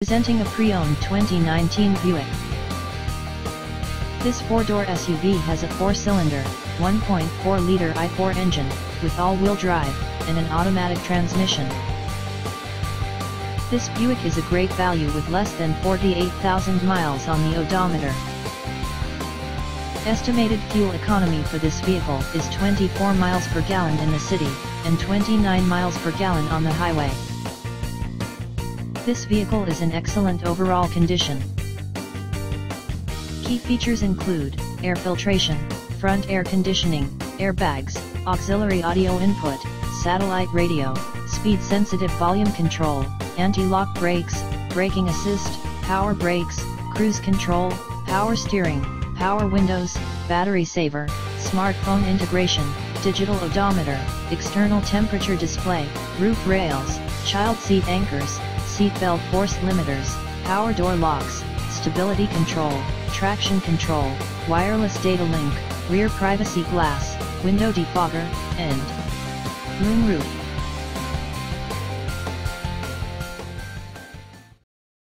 Presenting a pre-owned 2019 Buick. This four-door SUV has a four-cylinder, 1.4-liter i4 engine, with all-wheel drive, and an automatic transmission. This Buick is a great value with less than 48,000 miles on the odometer. Estimated fuel economy for this vehicle is 24 miles per gallon in the city, and 29 miles per gallon on the highway. This vehicle is in excellent overall condition. Key features include air filtration, front air conditioning, airbags, auxiliary audio input, satellite radio, speed-sensitive volume control, anti-lock brakes, braking assist, power brakes, cruise control, power steering, power windows, battery saver, smartphone integration, digital odometer, external temperature display, roof rails, child seat anchors, seat belt force limiters, power door locks, stability control, traction control, wireless data link, rear privacy glass, window defogger, and moonroof.